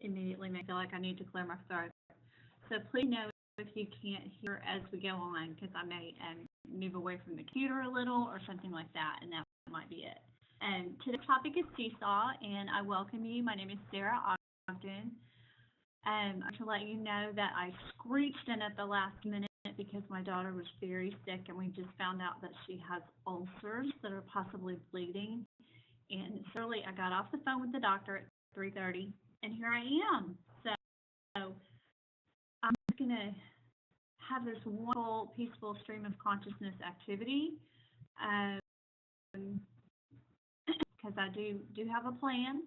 immediately make me feel like I need to clear my throat. So please know if you can't hear as we go on, because I may move away from the computer a little or something like that, and that might be it. Today's topic is Seesaw, and I welcome you. My name is Sarah Ogden. To let you know that I screeched in at the last minute because my daughter was very sick, and we just found out that she has ulcers that are possibly bleeding. And so I got off the phone with the doctor at 3:30, and here I am. So I'm going to have this wonderful, peaceful stream of consciousness activity because I do have a plan.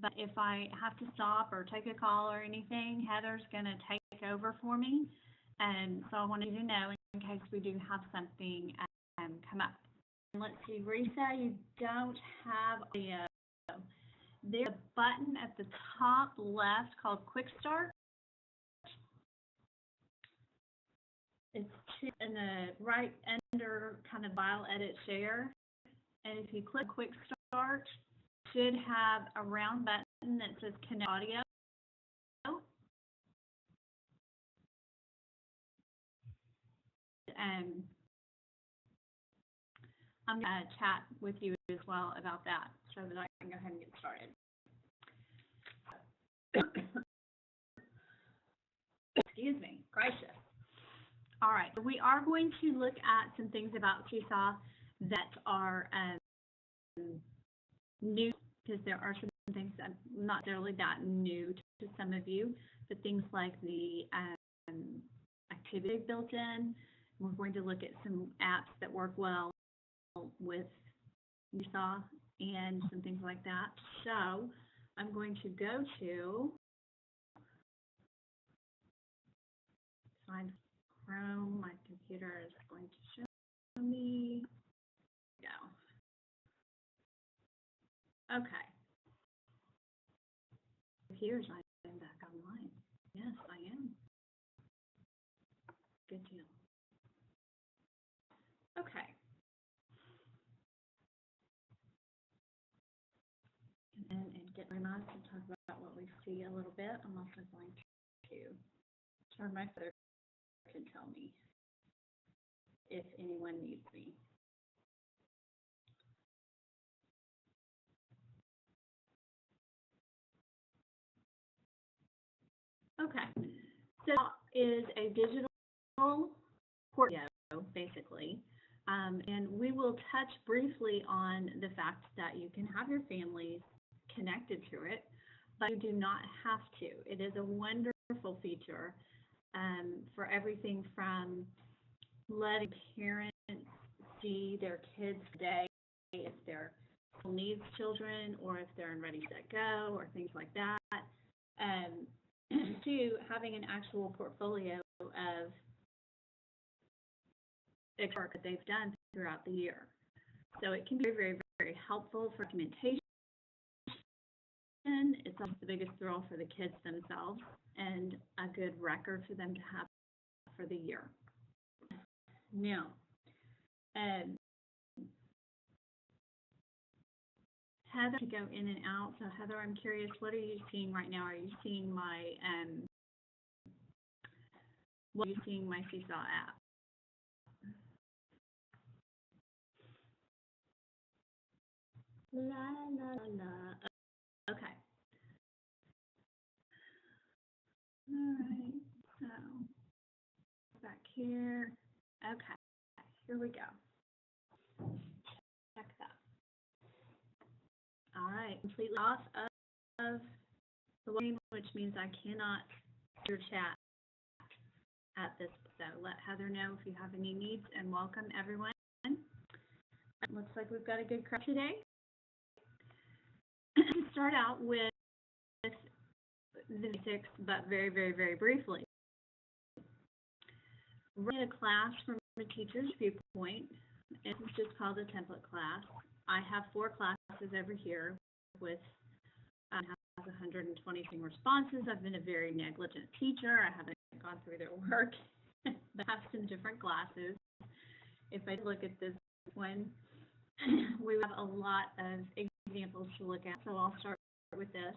But if I have to stop or take a call or anything, Heather's going to take over for me. And so I wanted you to know in case we do have something come up. Let's see, Risa, you don't have audio. There's a button at the top left called Quick Start. It's in the right under kind of file edit share. And if you click Quick Start, it should have a round button that says Connect Audio. I'm going to chat with you as well about that so that I can go ahead and get started. Excuse me, gracious. All right, so we are going to look at some things about Seesaw that are new, because there are some things that are not necessarily that new to some of you, but things like the activity built in. We're going to look at some apps that work well with Seesaw and some things like that. So I'm going to go to find Chrome. My computer is going to show me. Go. Okay. Here's I'm back online. Yes, I am. Good deal. Okay. And get my mouse and talk about what we see a little bit. I'm also going to turn my phone can tell me if anyone needs me. Okay, so is a digital portfolio, basically, and we will touch briefly on the fact that you can have your families connected to it, but you do not have to. It is a wonderful feature for everything from letting parents see their kids today, if they're special needs children or if they're in Ready, Set, Go or things like that, to having an actual portfolio of work that they've done throughout the year. So it can be very, very helpful for documentation. It's also the biggest thrill for the kids themselves and a good record for them to have for the year. Now, Heather, to go in and out. So Heather, I'm curious, what are you seeing right now? Are you seeing my what are you seeing my Seesaw app? La la la. Okay. All right. So back here. Okay. Here we go. Check that. All right. Completely off of the line, which means I cannot hear chat at this. So let Heather know if you have any needs, and welcome everyone. It looks like we've got a good crowd today. To start out with the basics, but very, very, very briefly. We're in a class from a teacher's viewpoint. This is just called a template class. I have 4 classes over here with has 120 responses. I've been a very negligent teacher. I haven't gone through their work. But I have some different classes. If I look at this one, we have a lot of examples to look at. So I'll start with this.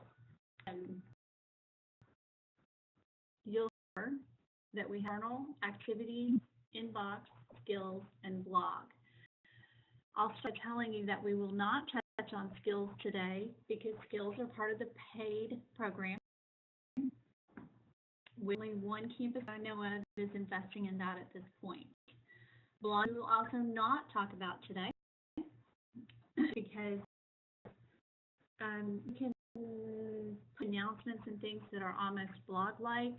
that we have journal, activities, inbox, skills, and blog. I'll start telling you that we will not touch on skills today because skills are part of the paid program. Only one campus I know of is investing in that at this point. Blog we will also not talk about today because you can put announcements and things that are almost blog-like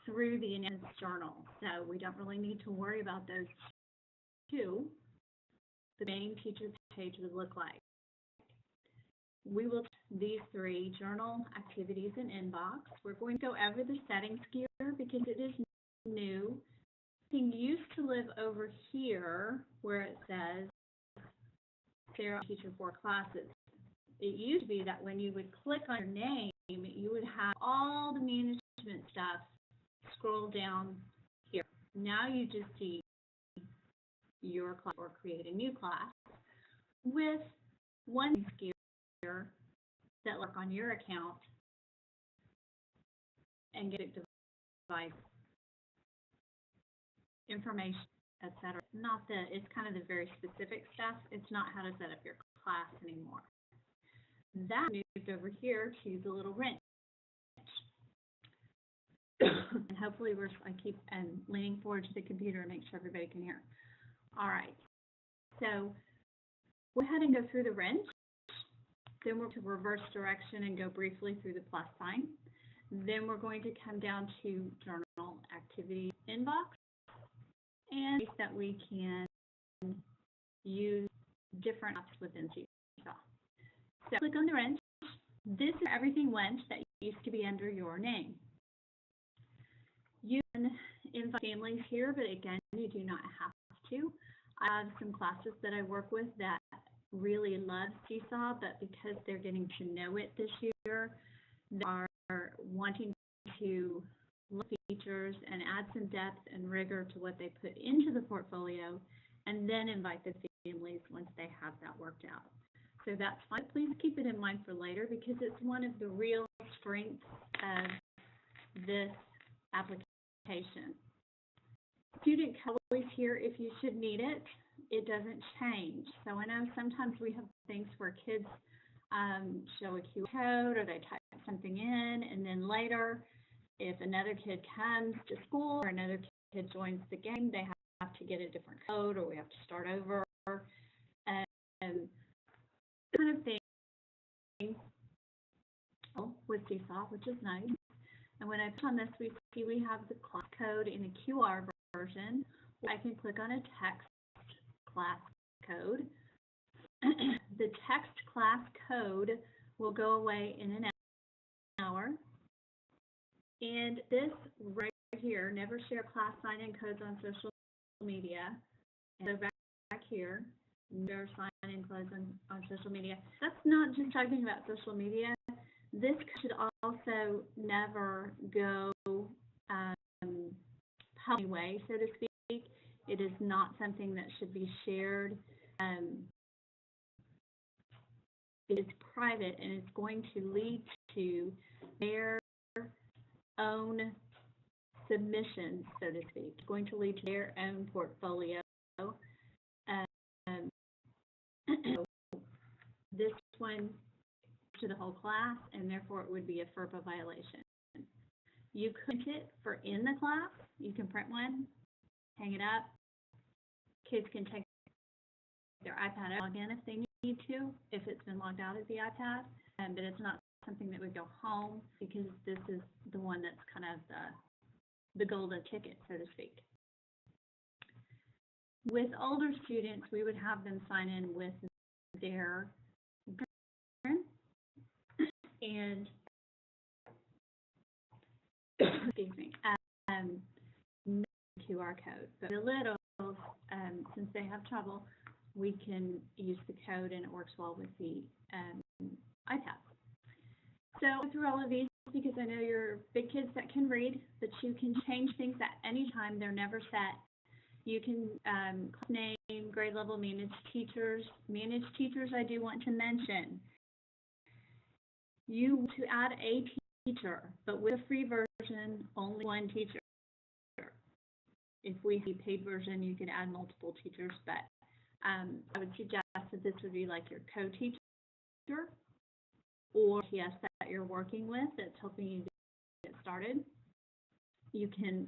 through the announcements journal. So we don't really need to worry about those two. The main teacher page would look like. We will these three, journal, activities, and inbox. We're going to go over the settings here because it is new. Thing used to live over here where it says Sarah Teacher for Classes. It used to be that when you would click on your name, you would have all the management stuff scroll down here. Now you just see your class or create a new class with one gear that work on your account and get it device information, etc. Not the, it's kind of the very specific stuff. It's not how to set up your class anymore. That moved over here to the little wrench. And hopefully I keep leaning forward to the computer and make sure everybody can hear. All right. So go ahead and go through the wrench. Then we're going to reverse direction and go briefly through the plus sign. Then we're going to come down to journal, activity, inbox, and that we can use different apps within Seesaw. So click on the wrench. This is everything went that used to be under your name. You can invite families here, but again, you do not have to. I have some classes that I work with that really love Seesaw, but because they're getting to know it this year, they are wanting to look at features and add some depth and rigor to what they put into the portfolio, and then invite the families once they have that worked out. So that's fine. Please keep it in mind for later because it's one of the real strengths of this application. Student colors here if you should need it. It doesn't change. So I know sometimes we have things where kids show a QR code or they type something in, and then later, if another kid comes to school or another kid joins the game, they have to get a different code or we have to start over. And kind of thing with Seesaw, which is nice. And when I put on this, we see we have the class code in a QR version. I can click on a text class code. The text class code will go away in an hour. And this right here, never share class sign-in codes on social media. And go back here, never sign-in codes on social media. That's not just talking about social media. This should also never go public way, so to speak. It is not something that should be shared. It is private, and it's going to lead to their own submissions, so to speak. It's going to lead to their own portfolio. This one to the whole class, and therefore it would be a FERPA violation. You could print it for in the class. You can print one, hang it up. Kids can take their iPad out, log in if they need to, if it's been logged out of the iPad, but it's not something that would go home because this is the one that's kind of the golden ticket, so to speak. With older students, we would have them sign in with their and excuse me, QR code. But the littles, since they have trouble, we can use the code and it works well with the iPad. So through all of these, because I know you're big kids that can read, but you can change things at any time. They're never set. You can name, grade level, manage teachers. Manage teachers, I do want to mention. You want to add a teacher, but with a free version, version, only one teacher. If we see paid version, you could add multiple teachers, but I would suggest that this would be like your co-teacher or TS that you're working with that's helping you get started. You can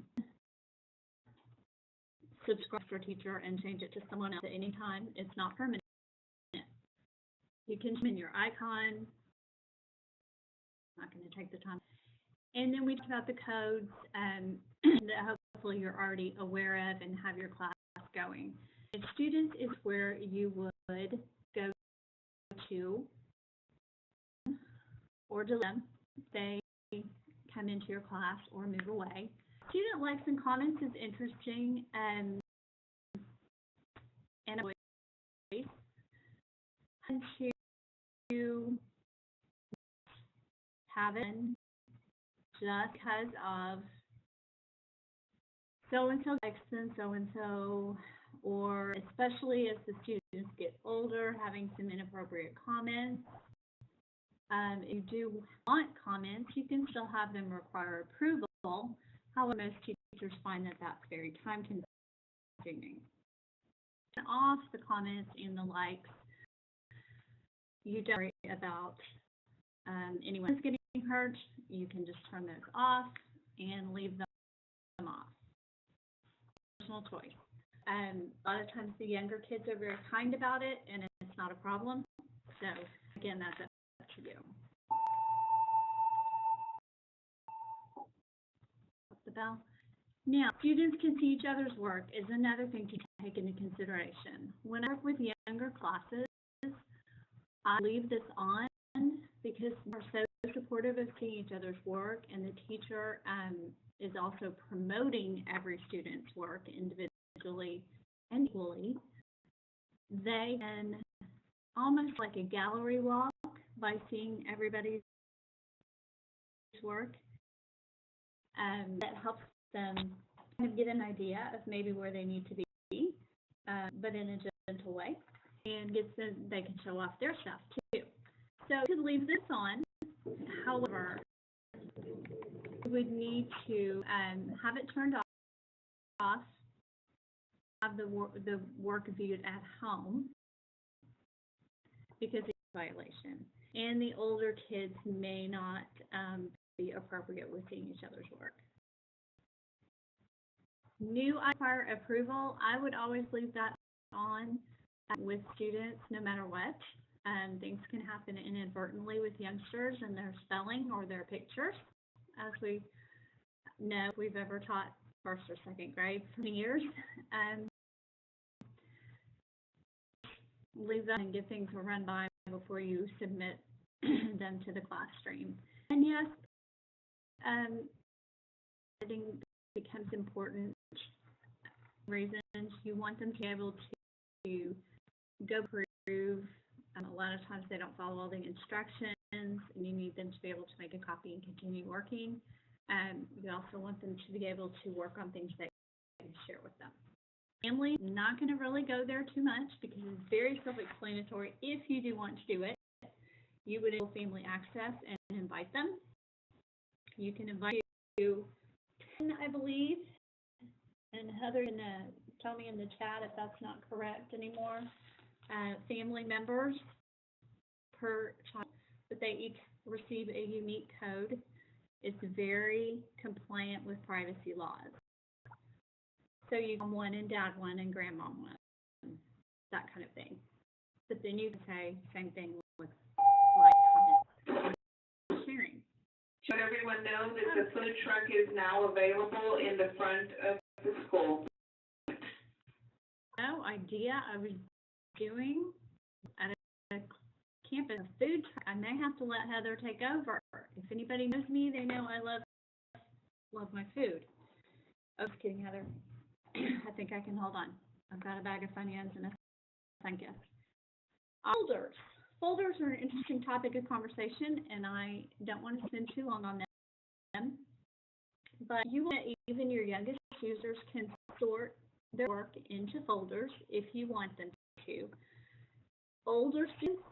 subscribe to a teacher and change it to someone else at any time. It's not permanent. You can change your icon. I'm not going to take the time. And then we talked about the codes that hopefully you're already aware of and have your class going. And students is where you would go to or delete them. They come into your class or move away. Student likes and comments is interesting and a voice. And to have it just because of so-and-so likes and so-and-so, or especially as the students get older, having some inappropriate comments. If you do want comments, you can still have them require approval. However, most teachers find that that's very time-consuming. Off the comments and the likes, you don't worry about anyone who's getting hurt. You can just turn those off and leave them off. Personal choice. A lot of times the younger kids are very kind about it, and it's not a problem. So again, that's up to you. The bell. Now, students can see each other's work is another thing to take into consideration. When I work with younger classes, I leave this on because we're so supportive of seeing each other's work, and the teacher is also promoting every student's work individually and equally. They can almost like a gallery walk by seeing everybody's work. That helps them kind of get an idea of maybe where they need to be, but in a gentle way, and gets them, they can show off their stuff too. So you could leave this on. However, you would need to have it turned off, have the work viewed at home, because it's a violation. And the older kids may not be appropriate with seeing each other's work. New require approval, I would always leave that on with students no matter what. Things can happen inadvertently with youngsters and their spelling or their pictures. As we know, if we've ever taught first or second grade for years. Leave that and give things a run by before you submit them to the class stream. And yes, editing becomes important. Reasons you want them to be able to go prove. A lot of times they don't follow all the instructions, and you need them to be able to make a copy and continue working. You also want them to be able to work on things that you share with them. Family, not going to really go there too much because it's very self-explanatory. If you do want to do it, you would enable family access and invite them. You can invite 10, I believe, and Heather can tell me in the chat if that's not correct anymore. Family members per child, but they each receive a unique code. It's very compliant with privacy laws. So you can one and dad one and grandma one, that kind of thing. But then you can say same thing with like comments sharing. Should everyone know that the food truck is now available in the front of the school? No idea. I was doing at a campus food truck. I may have to let Heather take over. If anybody knows me, they know I love my food. Oh, just kidding, Heather. I think I can hold on. I've got a bag of Funyuns and a thank you. Folders. Folders are an interesting topic of conversation, and I don't want to spend too long on them. But you want even your youngest users can sort their work into folders if you want them to. Older students,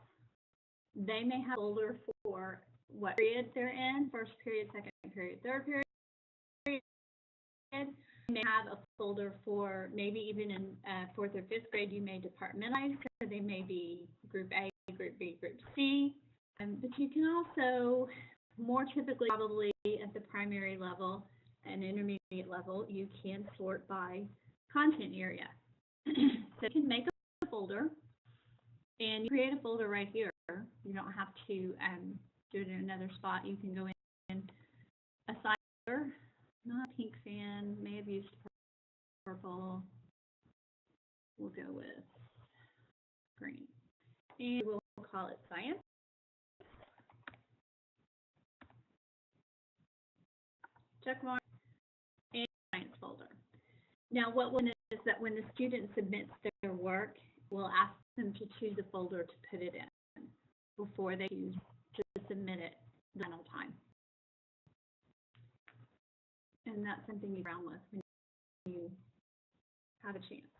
they may have a folder for what period they're in, first period, second period, third period. you may have a folder for maybe even in 4th or 5th grade, you may departmentalize, so they may be group A, group B, group C. But you can also, more typically probably at the primary level and intermediate level, you can sort by content area. So you can make a folder, and you create a folder right here. You don't have to do it in another spot. You can go in, assign folder, not a pink fan, may have used purple. We'll go with green. And we'll call it science. Check mark and science folder. Now what will is that when the student submits their work, we'll ask them to choose a folder to put it in before they choose to submit it the final time. And that's something you round with when you have a chance.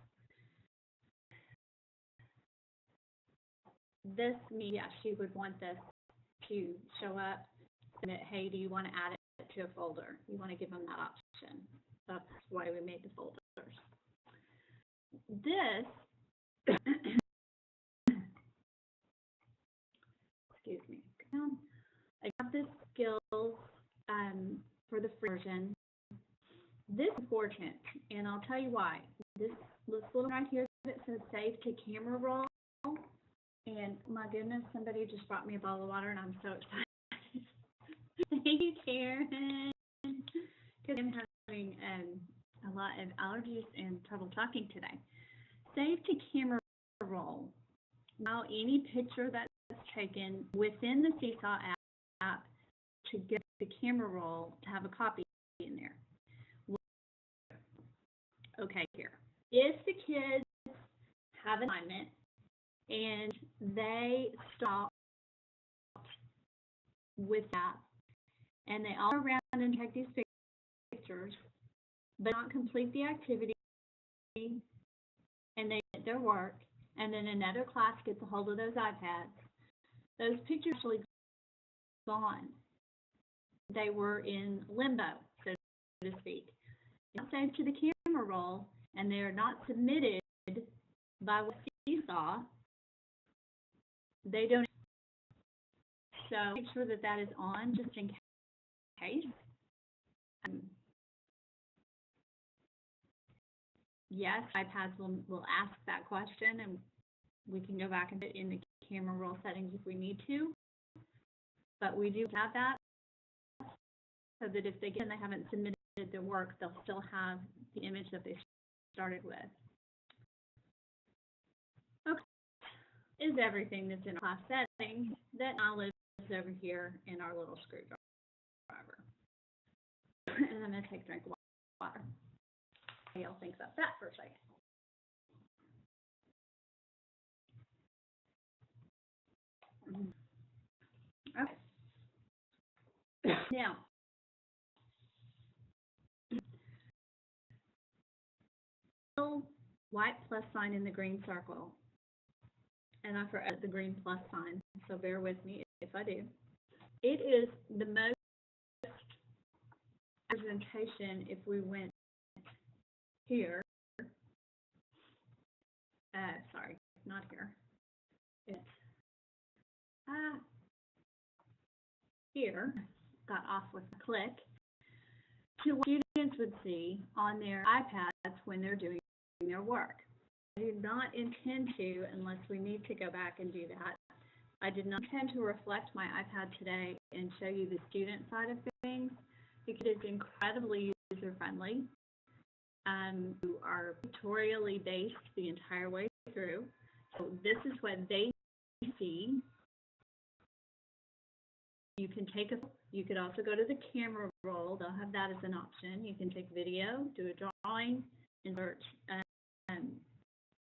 This means, yeah, she would want this to show up and that, hey, do you want to add it to a folder? You want to give them that option. That's why we made the folders. This, excuse me, I got this skills for the free version. This is important, and I'll tell you why. This little right here that says save to camera roll, and my goodness, somebody just brought me a bottle of water, and I'm so excited. Thank you, Karen, because I'm having a lot of allergies and trouble talking today. Save to camera roll. Now, any picture that's taken within the Seesaw app to get the camera roll to have a copy in there. Okay, here. If the kids have an assignment and they stop with that and they all around and take these pictures, but not complete the activity and they get their work, and then another class gets a hold of those iPads, those pictures are actually gone. They were in limbo, so to speak. Not saved to the camera roll, and they are not submitted by Seesaw. They don't. So make sure that that is on just in case. Yes, iPads will ask that question, and we can go back and put in the camera roll settings if we need to. But we do have that so that if they get and they haven't submitted their work, they'll still have the image that they started with. Okay, is everything that's in our class setting that now lives over here in our little screwdriver. And I'm going to take a drink of water. I'll think about that for a second. Okay. Now, white plus sign in the green circle, and I forgot the green plus sign, so bear with me if I do. It is the most presentation if we went here. Sorry, not here. It's here. Got off with a click. To what students would see on their iPads when they're doing their work. I do not intend to, unless we need to go back and do that. I did not intend to reflect my iPad today and show you the student side of things because it's incredibly user-friendly. You are pictorially based the entire way through. So this is what they see. You can take you could also go to the camera roll. They'll have that as an option. You can take video, do a drawing, insert,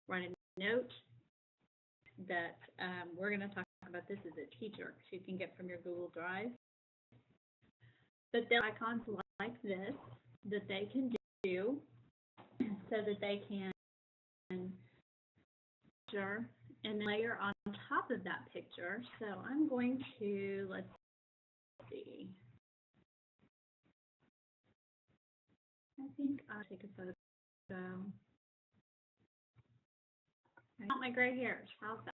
write a note that we're going to talk about this as a teacher, so you can get from your Google Drive. But there are icons like this that they can do so that they can picture and layer on top of that picture. So I'm going to, let's see. think I'll take a photo. I got my gray hairs. How's that?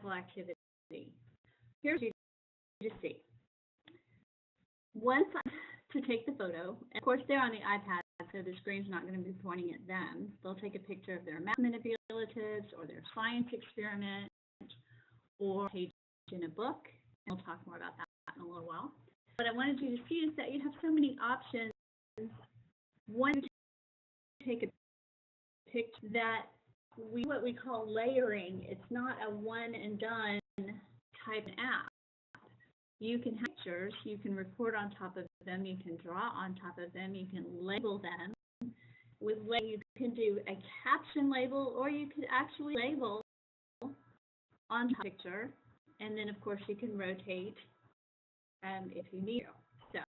Activity. Here's what you to see. Once to take the photo, and of course they're on the iPad, so the screen's not going to be pointing at them. They'll take a picture of their math manipulatives or their science experiment or a page in a book. And we'll talk more about that in a little while. What I wanted you to see is that you have so many options. One, to take a picture that what we call layering. It's not a one and done type app. You can have pictures, you can record on top of them, you can draw on top of them, you can label them. With label, you can do a caption label, or you could actually label on top of the picture, and then of course you can rotate if you need to. So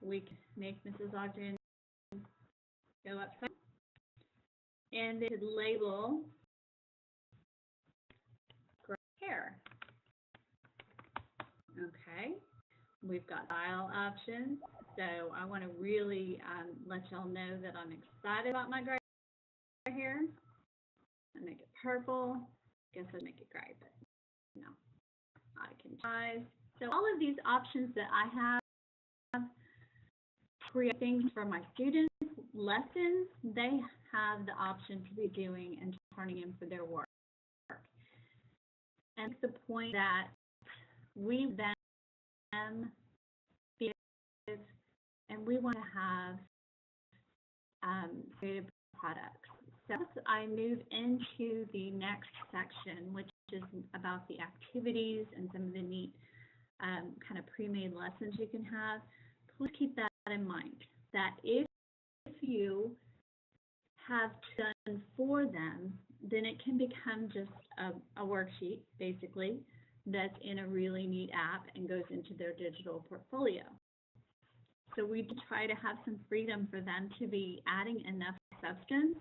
we can make Mrs. Ogden go upside, and they could label gray hair. Okay, we've got style options, so I want to really let y'all know that I'm excited about my gray hair. I make it purple. Guess I'd make it gray, but no, I can try. So all of these options that I have, create things for my students, lessons, they have the option to be doing and turning in for their work. And it's the point that we them and we want to have creative products. So as I move into the next section, which is about the activities and some of the neat kind of pre-made lessons you can have, please keep that in mind, that if you have done for them, then it can become just a worksheet, basically, that's in a really neat app and goes into their digital portfolio. So we try to have some freedom for them to be adding enough substance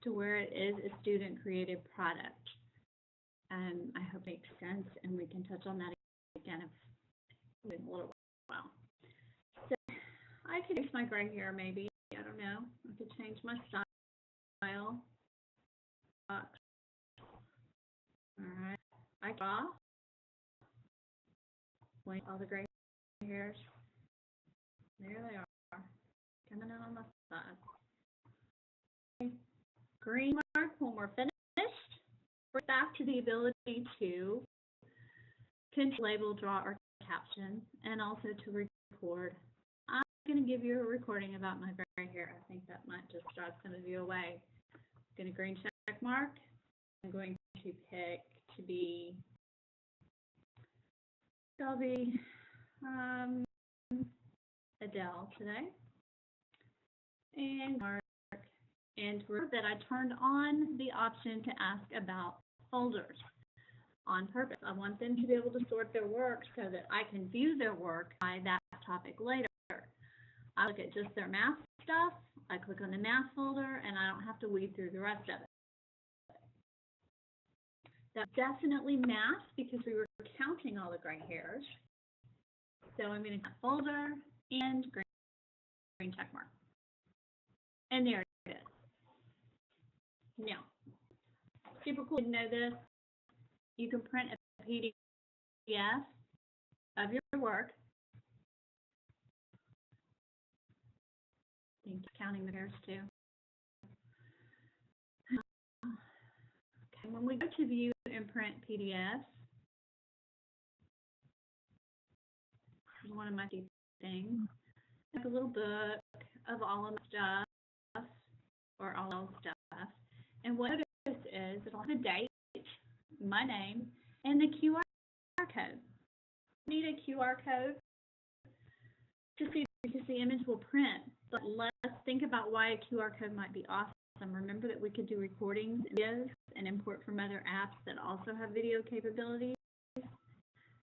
to where it is a student created product. I hope it makes sense, and we can touch on that again in a little while. So I could use my gray hair maybe, I don't know. I could change my style. All right, I draw. All the gray hairs. There they are, coming in on the side. Okay. Green mark when we're finished. Bring back to the ability to label, draw, or caption, and also to record. I'm going to give you a recording about my gray hair. I think that might just drive some of you away. I'm going to green check mark. I'm going to pick to be Shelby Adele today. And mark. And remember that I turned on the option to ask about folders on purpose. I want them to be able to sort their work so that I can view their work by that topic later. I look at just their math stuff, I click on the math folder, and I don't have to weed through the rest of it. That's definitely math because we were counting all the gray hairs. So I'm going to click folder and green check mark. And there it is. Now, super cool to know this. You can print a PDF of your work. I think counting the hairs too. Okay, when we go to view and print PDFs, this is one of my favorite things. Like a little book of all of my stuff or all of the stuff. And what this is, it'll have a date, my name, and the QR code. You need a QR code to see because the image will print. But let's think about why a QR code might be awesome. Remember that we could do recordings, videos, and import from other apps that also have video capabilities.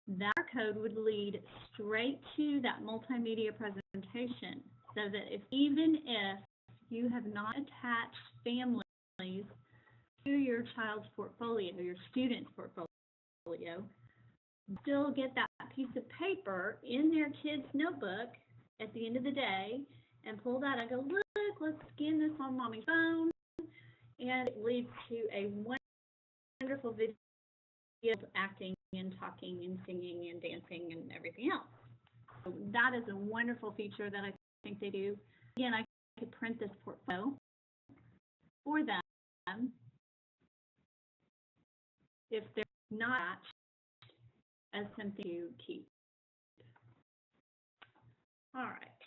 That code would lead straight to that multimedia presentation, so that even if you have not attached families to your child's portfolio, your student's portfolio, still get that piece of paper in their kid's notebook at the end of the day and pull that. I go, look, let's scan this on mommy's phone. And it leads to a wonderful video of acting and talking and singing and dancing and everything else. So that is a wonderful feature that I think they do. Again, I could print this portfolio for them if they're not as something to keep. All right.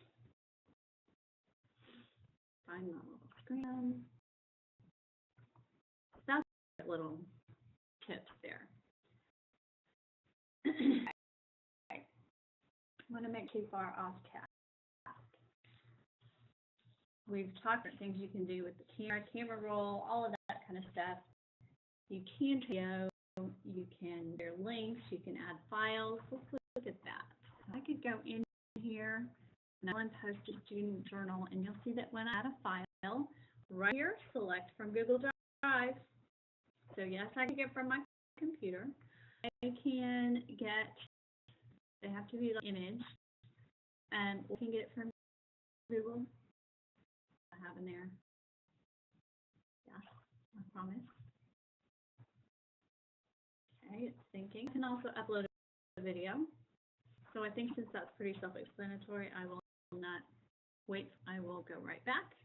Find my little screen. That's a little tips there. Okay. I want to make too far off task. We've talked about things you can do with the camera roll, all of that kind of stuff. You can video, you can share links, you can add files. Let's look at that. I could go in here and I'll post a student journal, and you'll see that when I add a file, right here, select from Google Drive. So yes, I can get from my computer. I can get, they have to be the image, and we can get it from Google. I have in there. Yeah, I promise. Okay, it's thinking. You can also upload a video. So I think since that's pretty self-explanatory, I will not wait. I will go right back.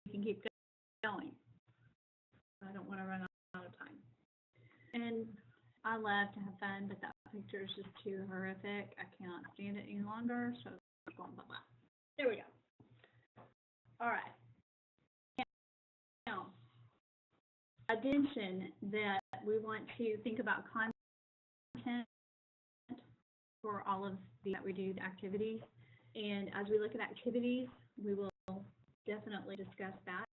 You can keep going. I don't want to run out of time. And I love to have fun, but that picture is just too horrific. I cannot stand it any longer. So blah, blah, blah. There we go. All right. Now, I did mention that we want to think about content for all of the that we do the activities. And as we look at activities, we will definitely discuss that.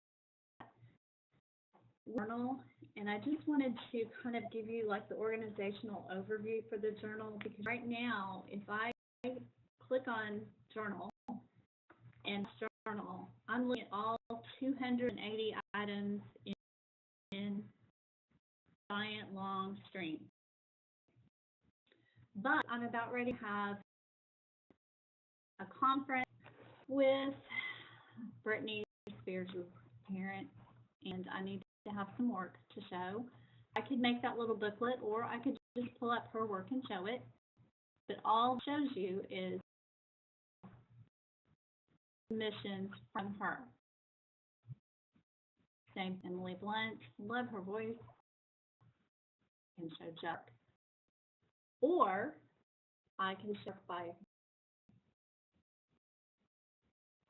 Journal, and I just wanted to kind of give you like the organizational overview for the journal, because right now, if I click on journal and journal, I'm looking at all 280 items in giant long string. But I'm about ready to have a conference with Britney Spears' parent, and I need to have some work to show. I could make that little booklet, or I could just pull up her work and show it. But all it shows you is submissions from her. Same Emily Blunt, love her voice, can show Chuck. Or I can show by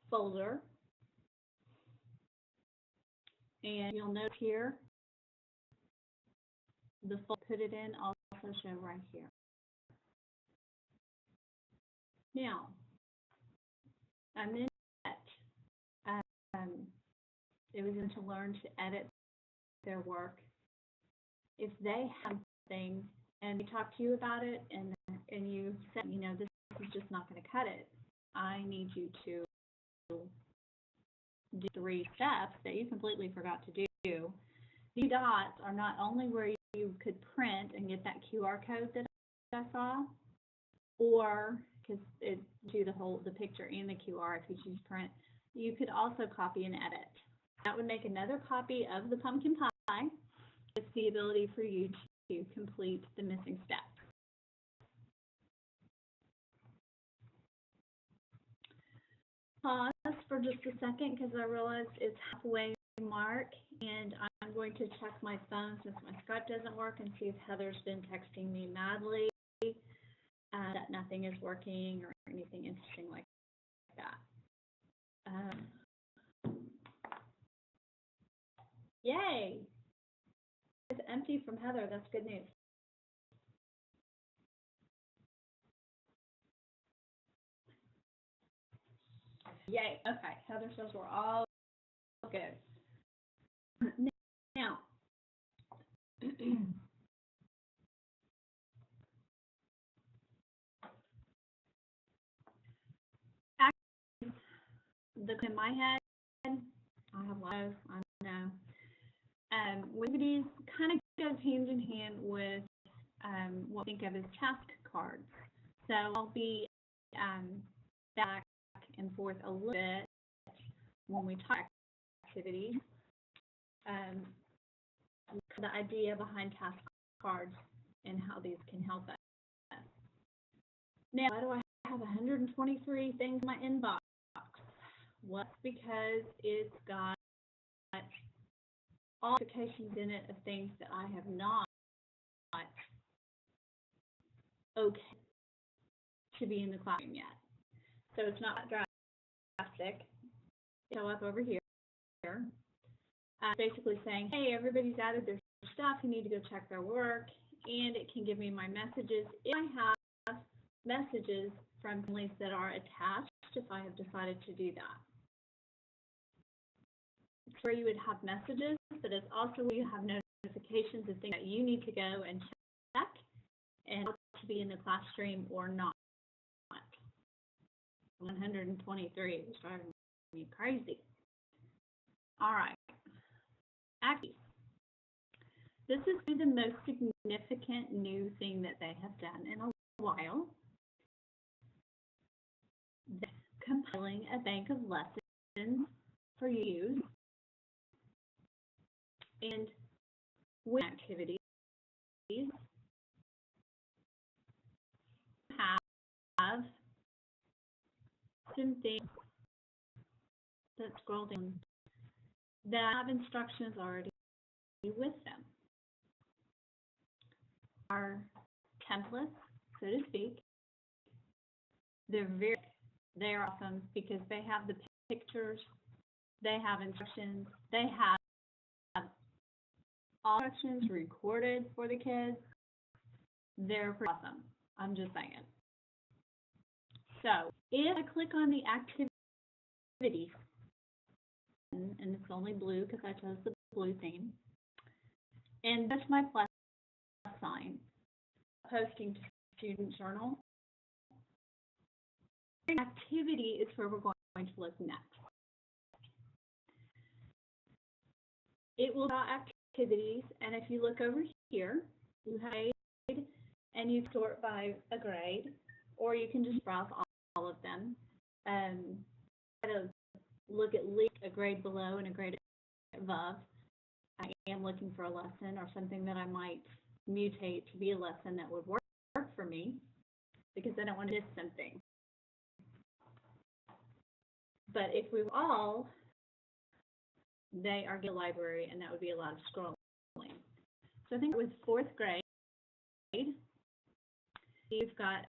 folder. And you'll note here, the folder put it in also show right here. Now, I mentioned that it was going to learn to edit their work. If they have something and they talk to you about it, and you said, you know, this is just not going to cut it, I need you to do 3 steps that you completely forgot to do. These dots are not only where you could print and get that QR code that I saw, or because it do the picture and the QR if you choose print, you could also copy and edit. That would make another copy of the pumpkin pie with the ability for you to complete the missing steps. Pause for just a second because I realized it's halfway mark, and I'm going to check my phone since my Skype doesn't work and see if Heather's been texting me madly that nothing is working or anything interesting like that. Yay! It's empty from Heather. That's good news. Yay. Okay. Heather says we're all good. Now, in my head, I have live, I know. Activities kind of goes hand in hand with what we think of as task cards. So I'll be back and forth a little bit when we talk activities. The idea behind task cards and how these can help us. Now, why do I have 123 things in my inbox? Well, because it's got all notifications in it of things that I have not okay to be in the classroom yet. So it's not drastic. Show up over here. Basically saying, hey, everybody's added their stuff. You need to go check their work. And it can give me my messages. If I have messages from families that are attached, if I have decided to do that. It's where you would have messages, but it's also where you have notifications of things that you need to go and check and to be in the classroom or not. 123 is driving me crazy. All right. Activities. This is the most significant new thing that they have done in a while. They're compiling a bank of lessons for use and with activities have some things that scroll down that have instructions already with them. Our templates, so to speak, they're awesome because they have the pictures, they have instructions, they have all instructions recorded for the kids. They're pretty awesome. I'm just saying. So if I click on the activity, and it's only blue because I chose the blue theme, and that's my plus sign, posting to student journal. Activity is where we're going to look next. It will draw activities, and if you look over here, you have grade, and you sort by a grade, or you can just browse all of them. Try to look at least a grade below and a grade above. I am looking for a lesson or something that I might mutate to be a lesson that would work for me because I don't want to miss something. But if we all, they are the library, and that would be a lot of scrolling. So I think with fourth grade, you've got,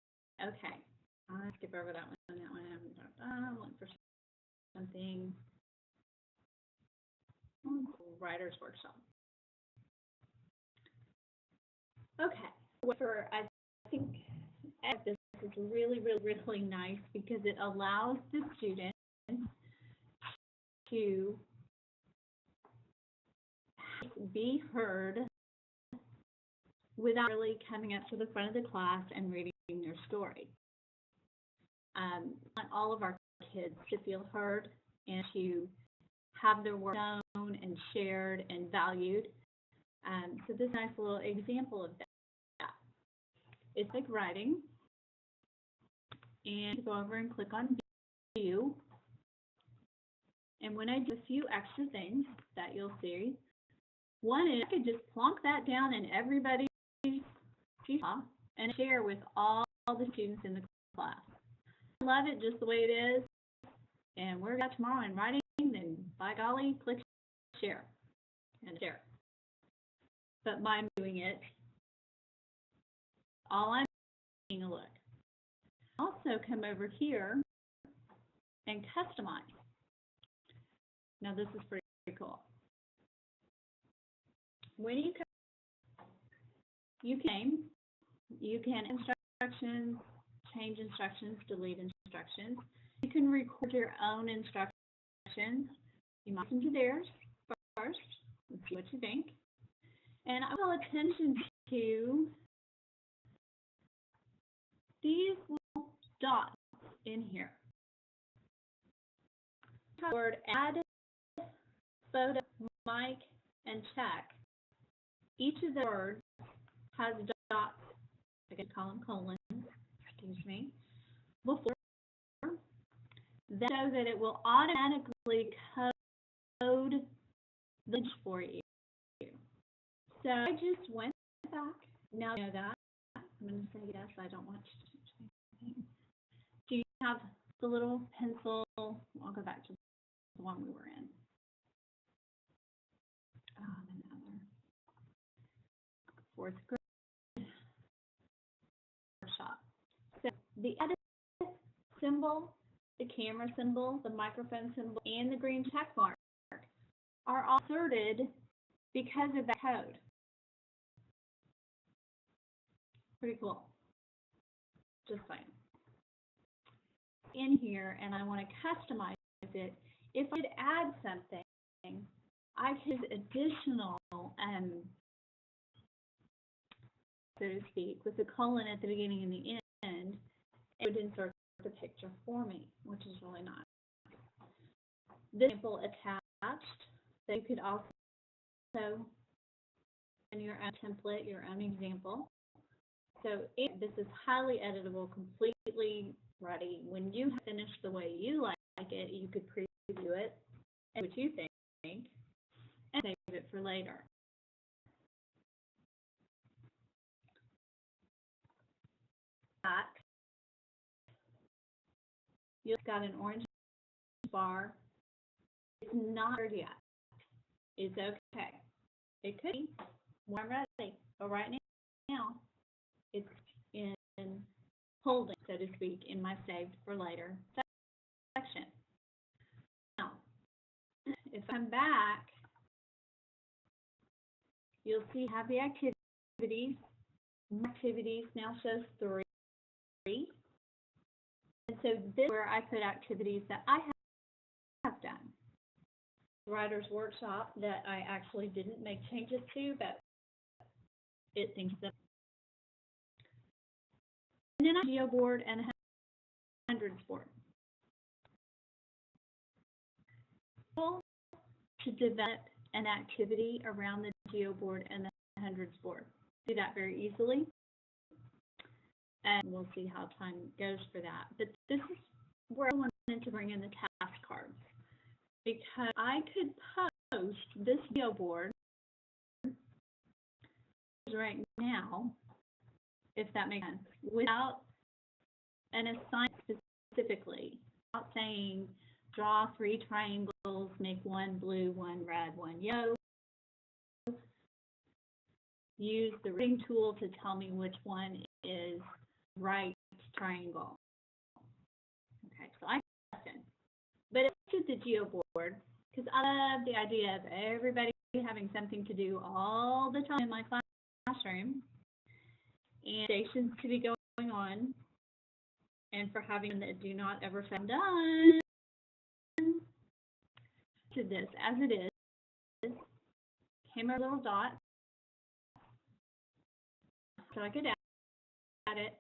okay, I'll skip over that one, I'm looking for something, writer's workshop. Okay, I think this is really, really, really nice because it allows the students to be heard without really coming up to the front of the class and reading their story. I want all of our kids to feel heard and to have their work known and shared and valued. So this nice little example of that. It's like writing, and go over and click on view. And when I do a few extra things that you'll see, one is I could just plonk that down in everybody's Seesaw and share with all the students in the class. I love it just the way it is. And we're got tomorrow in writing, then by golly, click share and share. But by doing it, all I'm taking a look. Also come over here and customize. Now this is pretty cool. When you can instructions, change instructions, delete instructions. You can record your own instructions. You might listen to theirs first and see what you think. And I call attention to these little dots in here. Word add, photo, mic, and check. Each of the words has dots. I could call them colons, excuse me. before, that so that it will automatically code the image for you. So I just went back. Now you know that. I'm going to say yes, I don't want to change anything. Do you have the little pencil? I'll go back to the one we were in. Another fourth grade workshop. So the edit symbol, the camera symbol, the microphone symbol, and the green check mark are all inserted because of the code. Pretty cool. Just fine. In here, and I want to customize it. If I could add something, I could additional, so to speak, with the colon at the beginning and the end, it would insert the picture for me, which is really nice. This example attached, so you could also in your own template, your own example. So this is highly editable, completely ready. When you have finished the way you like it, you could preview it and what you think and save it for later. Back, you've got an orange bar. It's not there yet. It's okay. It could be when I'm ready, but right now it's in holding, so to speak, in my saved for later section. Now, if I come back, you'll see I have the activities. Activities now shows 3. And so this is where I put activities that I have done. Writer's workshop that I actually didn't make changes to, but it thinks that. And then a geo board and a hundreds board. To develop an activity around the geo board and the hundreds board. Do that very easily. And we'll see how time goes for that. But this is where I wanted to bring in the task cards, because I could post this geo board right now, if that makes sense, without an assignment specifically, without saying draw 3 triangles, make 1 blue, 1 red, 1 yellow. Use the ring tool to tell me which one is right triangle. Okay, so I question. But it's to the geo board, because I love the idea of everybody having something to do all the time in my classroom, and stations to be going on, and for having them that do not ever sound done to this as it is. Came a little dot, so I could add it.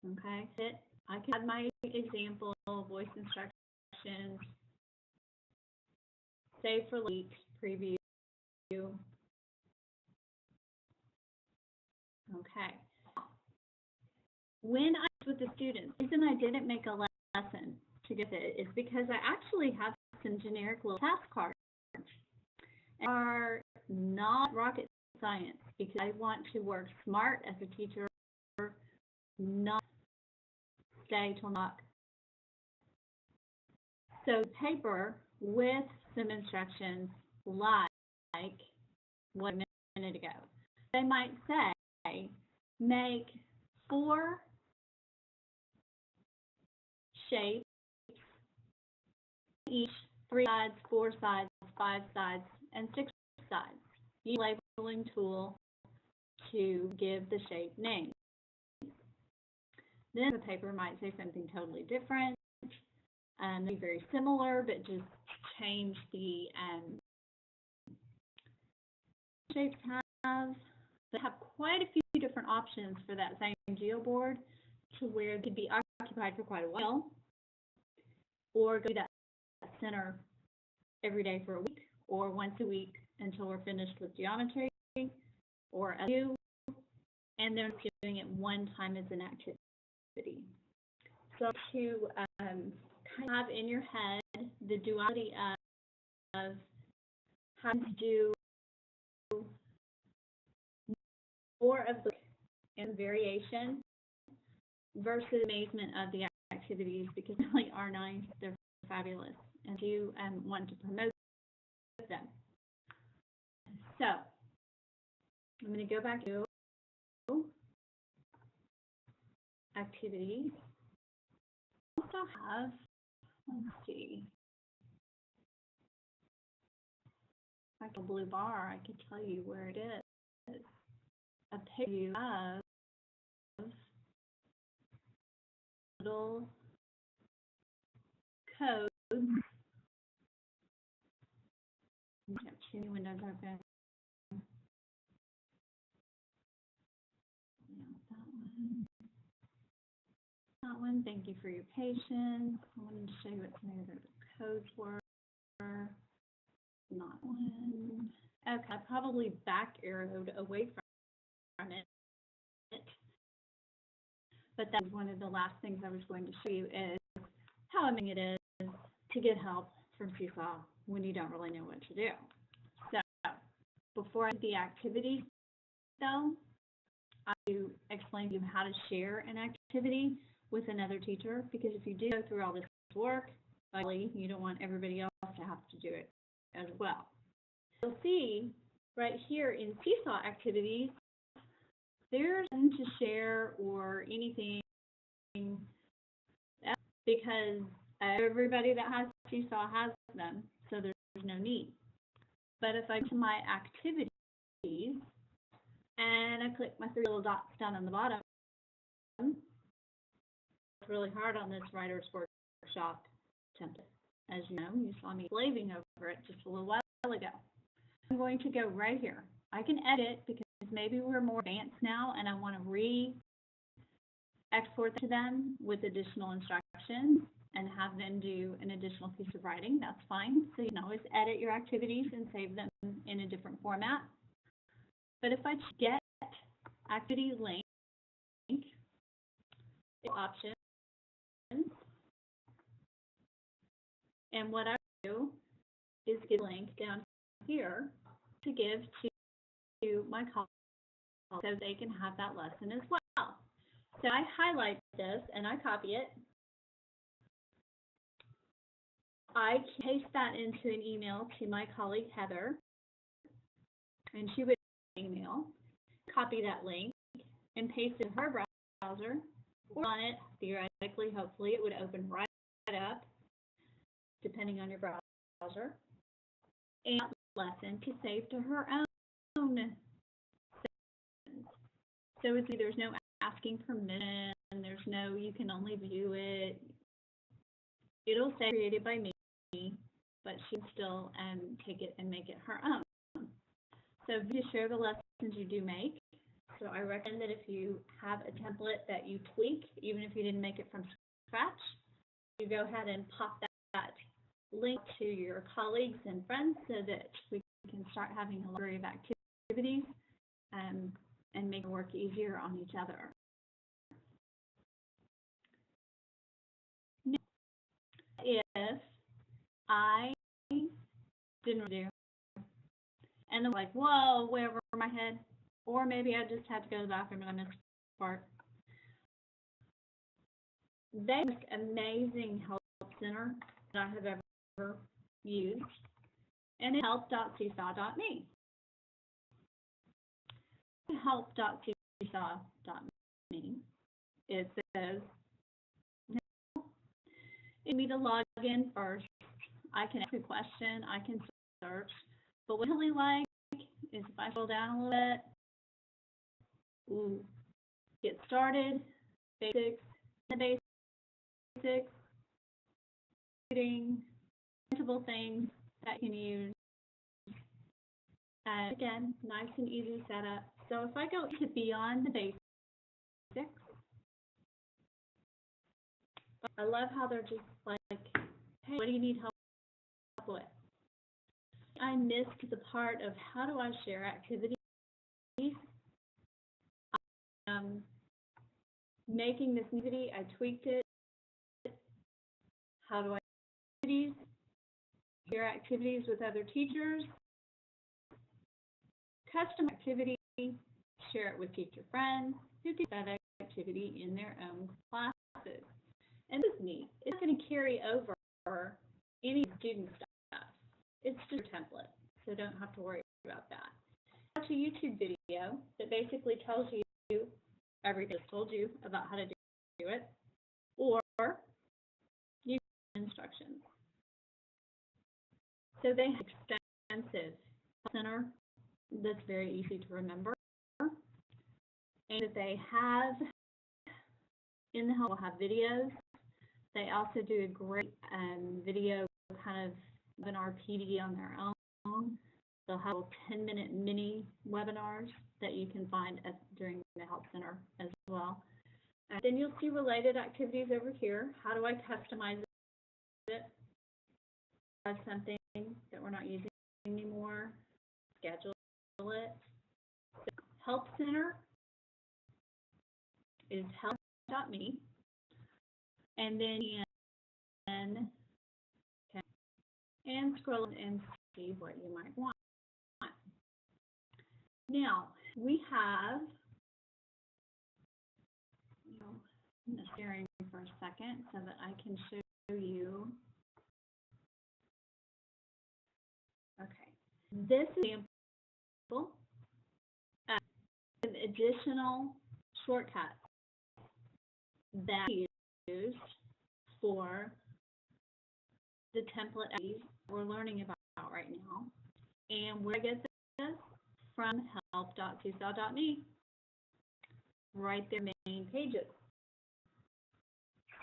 Okay, I can add my example, voice instructions, save for leaks, preview. Okay. When I was with the students, the reason I didn't make a lesson to get it is because I actually have some generic little task cards. And are not rocket science, because I want to work smart as a teacher, not stay till knock. So paper with some instructions like what a minute ago. They might say, make 4 shapes, each 3 sides, 4 sides, 5 sides, and 6 sides. Use the labeling tool to give the shape names. Then the paper might say something totally different, maybe very similar, but just change the shapes they have quite a few different options for that same geo board, to where it could be occupied for quite a while, or go to that center every day for a week, or once a week until we're finished with geometry, or a view, and they're doing it one time as an activity. So to kind of have in your head the duality of how to do more of the and variation versus amazement of the activities, because they really are nice, they're fabulous, and you want to promote them. So I'm going to go back to activities. I also have, let's see, like a blue bar, I could tell you where it is. A picture of little codes. I have two windows open. That one. Thank you for your patience. I wanted to show you what some of the codes were. Not one. Okay, I probably back arrowed away from it. But that's one of the last things I was going to show you is how amazing it is to get help from Seesaw when you don't really know what to do. So before I do the activity, though, I do explain to you how to share an activity with another teacher, because if you do go through all this work, likely you don't want everybody else to have to do it as well. You'll see right here in Seesaw activities, there's nothing to share or anything because everybody that has Seesaw has them, so there's no need. But if I go to my activities and I click my three little dots down on the bottom, it's really hard on this Writer's Workshop template. As you know, you saw me slaving over it just a little while ago. I'm going to go right here. I can edit because maybe we're more advanced now and I want to re-export to them with additional instructions and have them do an additional piece of writing. That's fine. So you can always edit your activities and save them in a different format. But if I get activity link, options, and what I do is get a link down here to give to my colleagues so they can have that lesson as well. So I highlight this and I copy it. I paste that into an email to my colleague Heather, and she would email, copy that link, and paste it in her browser. Or on it, theoretically, hopefully, it would open right up, depending on your browser, and lesson to save to her own. So it's, there's no asking permission, there's no you can only view it. It'll say created by me, but she can still take it and make it her own. So you share the lessons you do make. So I recommend that if you have a template that you tweak, even if you didn't make it from scratch, you go ahead and pop that link to your colleagues and friends so that we can start having a library of activities and make work easier on each other. Now, if I didn't do, and I'm like, whoa, way over my head, or maybe I just had to go to the bathroom and I missed part. They have an amazing help center that I have ever used, and it's help.seesaw.me. Help.seesaw.me. It says, you need to log in first. I can ask a question, I can search, but what I really like is if I scroll down a little bit, get started, basics, reading, printable things that you can use. Again, nice and easy setup. So if I go to beyond the basics, I love how they're just like, hey, what do you need help with? I missed the part of how do I share activities? making this activity, I tweaked it. How do I activities? Share activities with other teachers. Custom activity, share it with teacher friends who do that activity in their own classes. And this is neat. It's going to carry over any student stuff. It's just a template, so don't have to worry about that. Watch a YouTube video that basically tells you everything I told you about how to do it, or you instructions. So they have extensive center that's very easy to remember, and that they have in the help will have videos. They also do a great video kind of webinar PD on their own. They'll have 10-minute mini webinars that you can find during the Help Center as well. And then you'll see related activities over here. How do I customize it? Have something that we're not using anymore, schedule it. The Help Center is help.me. And then and scroll and see what you might want. Now, we have, I'm sharing for a second so that I can show you. Okay, this example an additional shortcut that we used for the template we're learning about right now. And where I get this from help.seesaw.me, right there, main pages.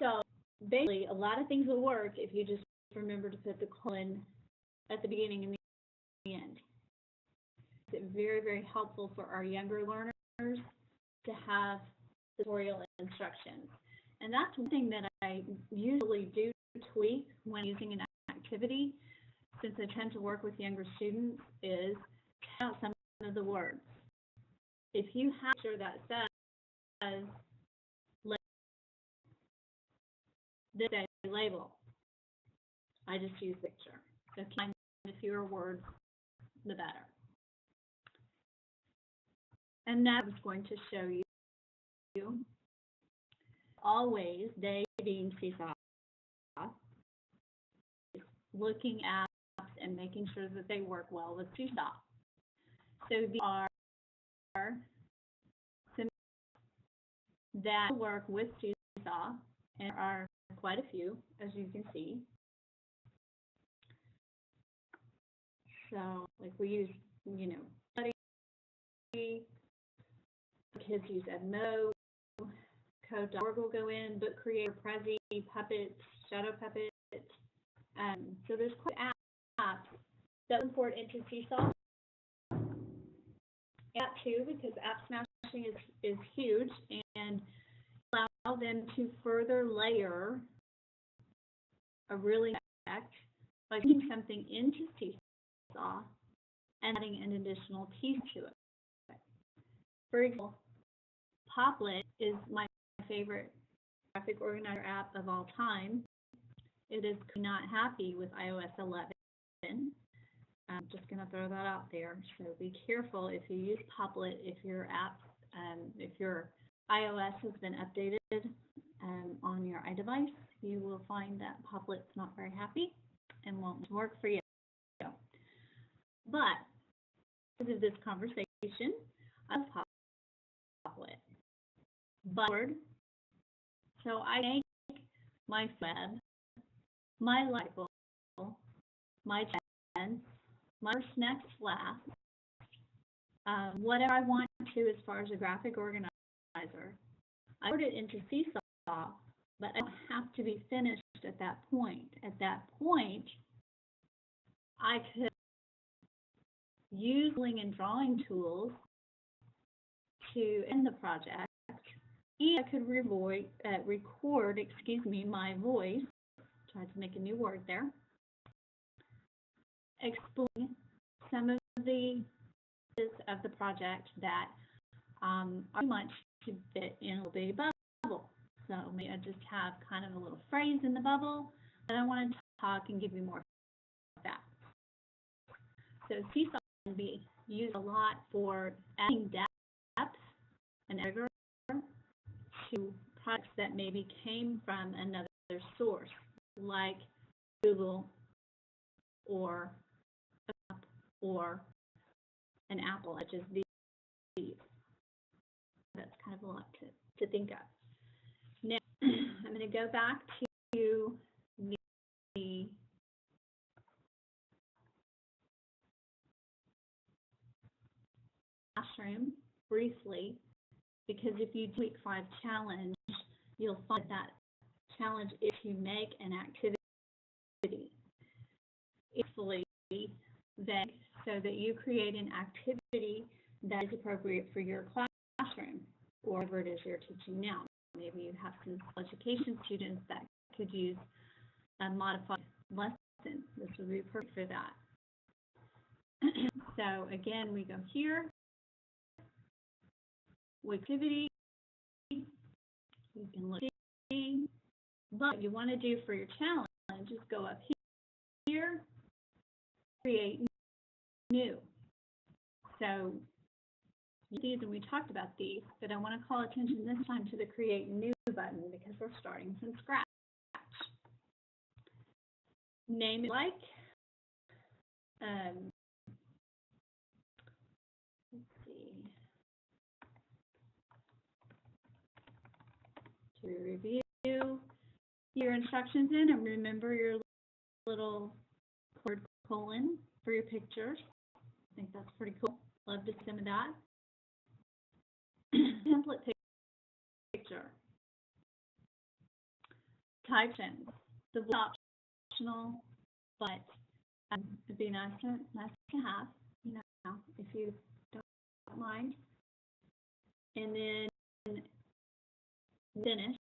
So basically, a lot of things will work if you just remember to put the colon at the beginning and the end. It's very, very helpful for our younger learners to have tutorial instructions. And that's one thing that I usually do tweak when using an activity, since I tend to work with younger students, is count some of the words. If you have a picture that says this label, I just use picture. So the fewer words, the better. And that is going to show you always, they being Seesaw, looking at apps and making sure that they work well with Seesaw. So these are some that work with Seesaw, and there are quite a few, as you can see. So, like we use, study, kids use Edmo, Code.org will go in, Book Creator, Prezi, Puppets, Shadow Puppets. So there's quite apps that import into Seesaw. App too, because app smashing is huge, and allow them to further layer a really effect by putting something into Seesaw and adding an additional piece to it. For example, Poplet is my favorite graphic organizer app of all time. It is not happy with iOS 11. I'm just going to throw that out there. So be careful if you use Poplet, if your app, if your iOS has been updated on your iDevice, you will find that Poplet's not very happy and won't work for you. But because of this conversation, I love Poplet. But so I make my web, my label, my text, my first, next, last, whatever I want to as far as a graphic organizer. I put it into Seesaw, but I don't have to be finished at that point. At that point, I could use doodling and drawing tools to end the project, and I could record, my voice. Try to make a new word there. Explain some of the project that are much to fit in a little bitty bubble. So maybe I just have kind of a little phrase in the bubble, but I want to talk and give you more of that. So Seesaw can be used a lot for adding depth and rigor to products that maybe came from another source, like Google or an Apple, such as these. That's kind of a lot to think of. Now, I'm going to go back to the classroom briefly, because if you do week 5 challenge, you'll find that challenge is to make an activity. It's fully vague, so that you create an activity that is appropriate for your classroom, or whatever it is you're teaching now. Maybe you have some education students that could use a modified lesson. This would be perfect for that. So again, we go here, activity. You can look at what you want to do for your challenge. Just go up here, create new. So these, and we talked about these, but I want to call attention this time to the create new button because we're starting from scratch. Name it like. Let's see. To review your instructions in, and remember your little colon for your pictures. I think that's pretty cool. Love to see some of that. Template picture. Type in. The optional, but it'd be nice to have, you know, if you don't mind. And then finished.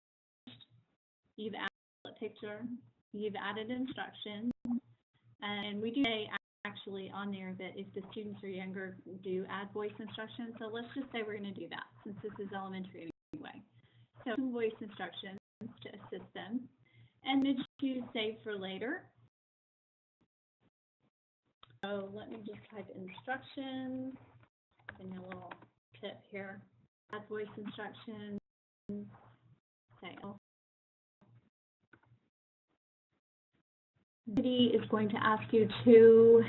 You've added a picture. You've added instructions, and we do say actually on there that if the students are younger, do add voice instructions. So let's just say we're going to do that since this is elementary anyway. So some voice instructions to assist them, and then choose save for later. So let me just type instructions. Give me a little tip here. Add voice instructions. Say. Is going to ask you to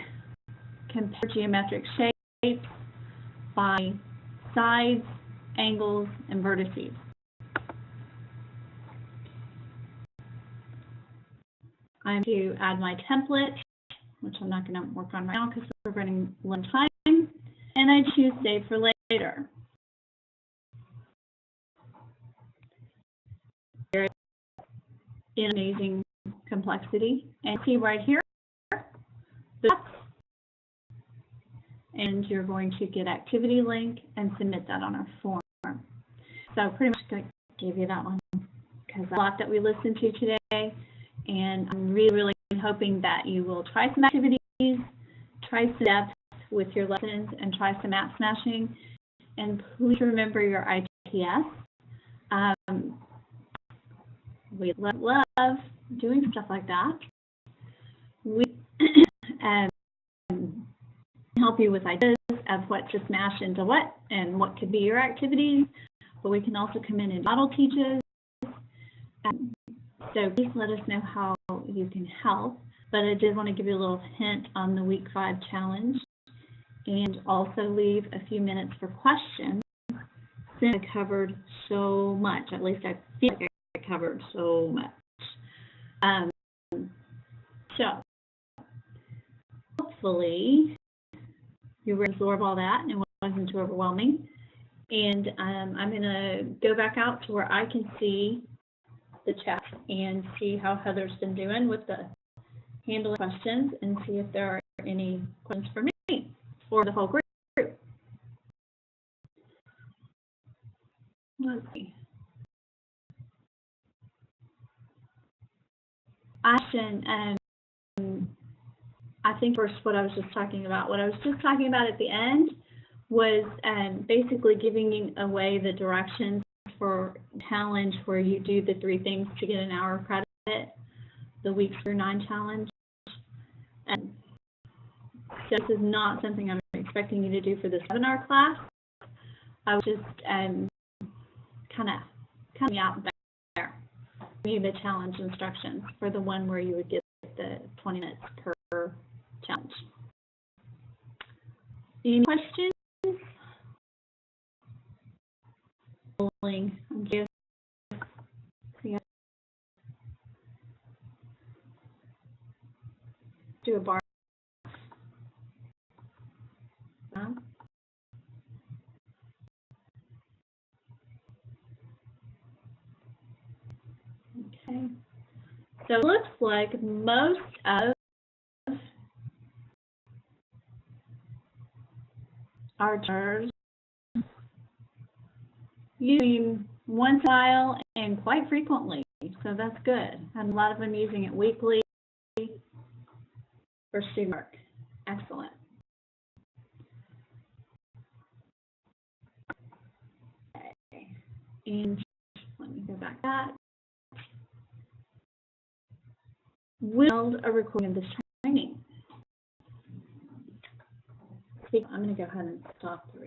compare geometric shapes by sides, angles, and vertices. I'm to add my template, which I'm not going to work on right now because we're running low time, and I choose save for later. There is amazing complexity, and see right here, and you're going to get activity link and submit that on our form. So pretty much going to give you that one because a lot that we listened to today, and I'm really hoping that you will try some activities, try some depth with your lessons, and try some map smashing. And please remember your ITS. We love doing stuff like that. We help you with ideas of what to smash into what and what could be your activities, but we can also come in and model teaches. So please let us know how you can help. But I did want to give you a little hint on the week 5 challenge, and also leave a few minutes for questions since I covered so much. At least I feel like I covered so much. So hopefully you will absorb all that and it wasn't too overwhelming. And I'm going to go back out to where I can see the chat and see how Heather's been doing with the handling questions, and see if there are any questions for me or the whole group. Let's see. I think first what I was just talking about. What I was just talking about at the end was basically giving away the directions for challenge where you do the 3 things to get an hour of credit, the Weeks Through 9 challenge. And so this is not something I'm expecting you to do for this webinar class. I was just kind of coming out there, giving you the challenge instructions for the one where you would get the 20 minutes per challenge. Any questions? Do a bar. Okay. So it looks like most of our jurors using one file and quite frequently, so that's good. And a lot of them using it weekly for student work. Excellent. Okay. And let me go back to that. We'll build a recording of this training. I'm going to go ahead and stop the